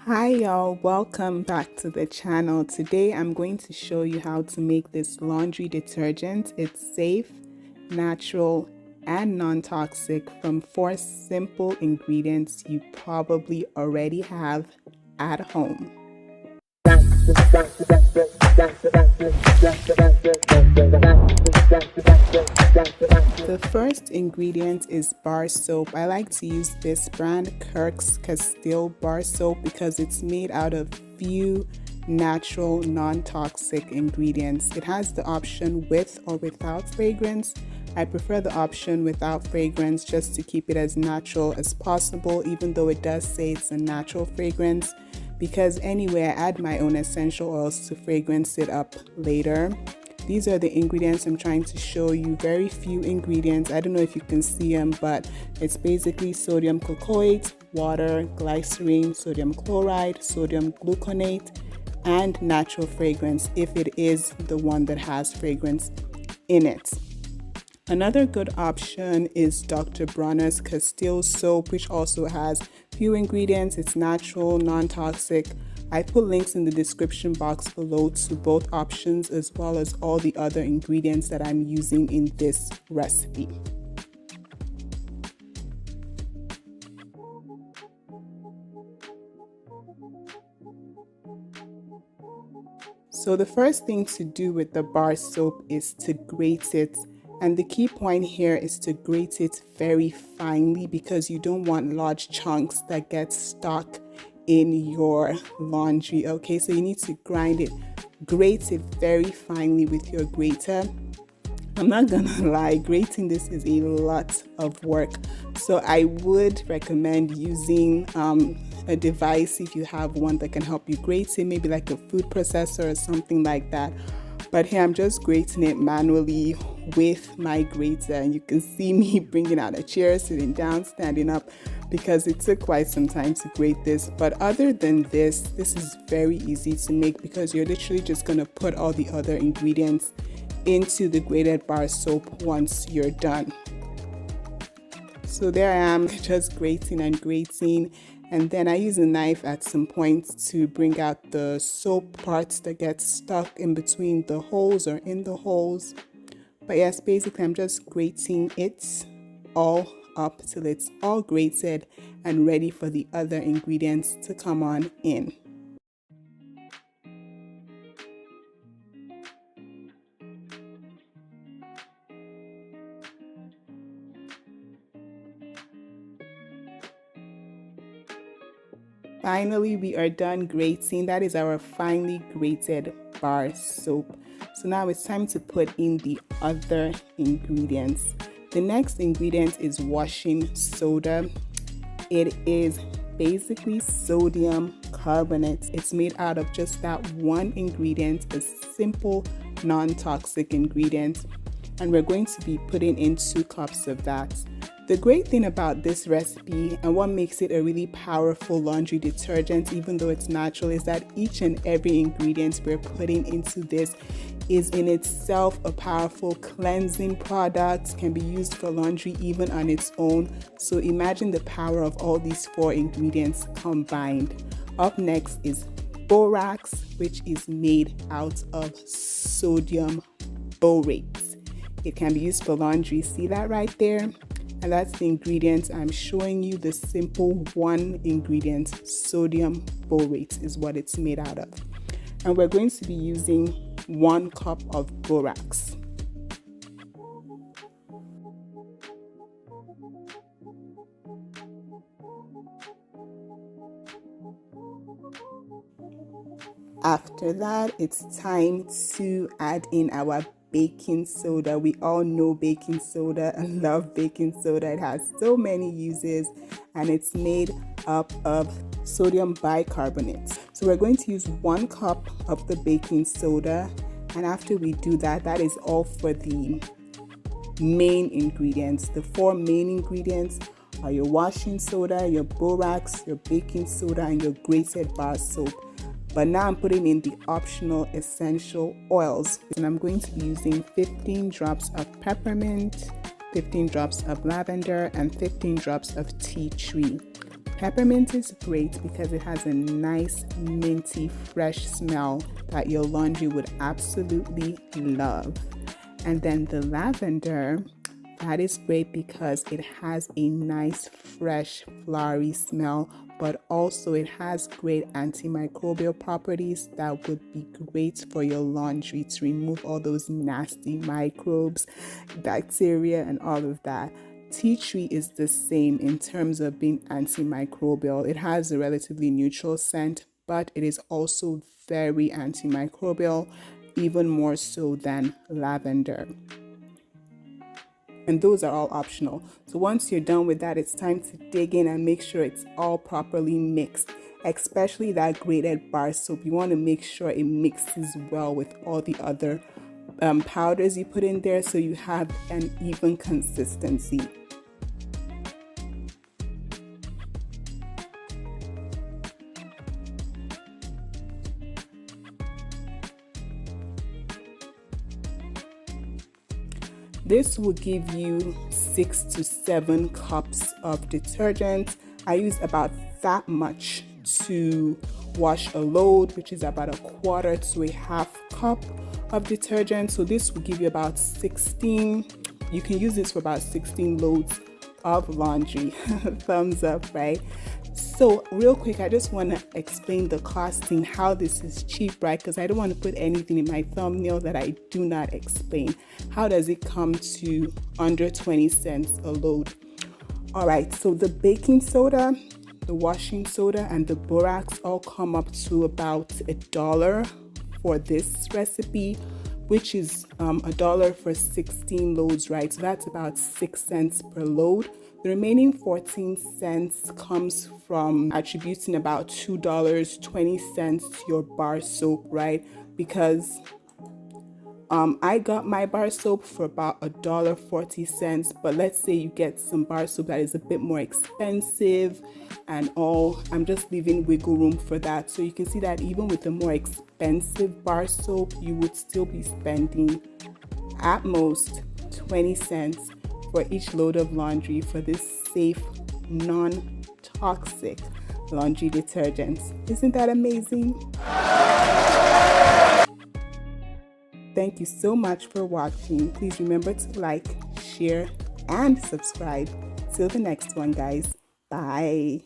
Hi y'all, welcome back to the channel. Today I'm going to show you how to make this laundry detergent. It's safe, natural, and non-toxic from 4 simple ingredients you probably already have at home. The first ingredient is bar soap. I like to use this brand, Kirk's Castile bar soap, because it's made out of few natural non-toxic ingredients. It has the option with or without fragrance. I prefer the option without fragrance just to keep it as natural as possible, even though it does say it's a natural fragrance, because anyway, I add my own essential oils to fragrance it up later. These are the ingredients I'm trying to show you. Very few ingredients. I don't know if you can see them, but it's basically sodium cocoate, water, glycerin, sodium chloride, sodium gluconate, and natural fragrance if it is the one that has fragrance in it. Another good option is Dr. Bronner's Castile soap, which also has few ingredients. It's natural, non-toxic. I put links in the description box below to both options, as well as all the other ingredients that I'm using in this recipe. So the first thing to do with the bar soap is to grate it. And the key point here is to grate it very finely, because you don't want large chunks that get stuck in your laundry. Okay, so you need to grate it very finely with your grater. I'm not gonna lie, grating this is a lot of work, so I would recommend using a device if you have one that can help you grate it, maybe like a food processor or something like that. But here I'm just grating it manually with my grater, and you can see me bringing out a chair, sitting down, standing up, because it took quite some time to grate this. But other than this is very easy to make, because you're literally just going to put all the other ingredients into the grated bar soap once you're done. So there I am, just grating and grating, and then I use a knife at some point to bring out the soap parts that get stuck in between the holes or in the holes. But yes, basically I'm just grating it all up till it's all grated and ready for the other ingredients to come on in. Finally, we are done grating. That is our finely grated bar soap. So now it's time to put in the other ingredients. The next ingredient is washing soda. It is basically sodium carbonate. It's made out of just that one ingredient, a simple non-toxic ingredient, and we're going to be putting in 2 cups of that. The great thing about this recipe, and what makes it a really powerful laundry detergent, even though it's natural, is that each and every ingredient we're putting into this is in itself a powerful cleansing product, can be used for laundry even on its own. So imagine the power of all these 4 ingredients combined. Up next is borax, which is made out of sodium borate. It can be used for laundry. See that right there? And that's the ingredient I'm showing you. The simple one ingredient, sodium borate, is what it's made out of. And we're going to be using 1 cup of borax. After that, it's time to add in our baking soda. We all know baking soda and love baking soda. It has so many uses, and it's made up of sodium bicarbonate. So we're going to use 1 cup of the baking soda, and after we do that, that is all for the main ingredients. The 4 main ingredients are your washing soda, your borax, your baking soda, and your grated bar soap. But now I'm putting in the optional essential oils, and I'm going to be using 15 drops of peppermint, 15 drops of lavender, and 15 drops of tea tree. Peppermint is great because it has a nice minty fresh smell that your laundry would absolutely love. And then the lavender, that is great because it has a nice fresh flowery smell, but also it has great antimicrobial properties that would be great for your laundry to remove all those nasty microbes, bacteria, and all of that. Tea tree is the same in terms of being antimicrobial. It has a relatively neutral scent, but it is also very antimicrobial, even more so than lavender. And those are all optional. So once you're done with that, it's time to dig in and make sure it's all properly mixed, especially that grated bar soap. You want to make sure it mixes well with all the other powders you put in there so you have an even consistency. This will give you 6 to 7 cups of detergent. I use about that much to wash a load, which is about 1/4 to a half cup of detergent. So this will give you about 16. You can use this for about 16 loads of laundry. Thumbs up, right? So real quick, I just want to explain the costing, how this is cheap, right? Because I don't want to put anything in my thumbnail that I do not explain. How does it come to under 20 cents a load? All right, so the baking soda, the washing soda, and the borax all come up to about $1 for this recipe, which is $1 for 16 loads, right? So that's about 6 cents per load. The remaining 14 cents comes from attributing about $2.20 to your bar soap, right? Because I got my bar soap for about $1.40, but let's say you get some bar soap that is a bit more expensive and all. I'm just leaving wiggle room for that. So you can see that even with the more expensive bar soap, you would still be spending at most 20 cents for each load of laundry for this safe, non-toxic laundry detergent. Isn't that amazing? Thank you so much for watching. Please remember to like, share, and subscribe. Till the next one, guys. Bye.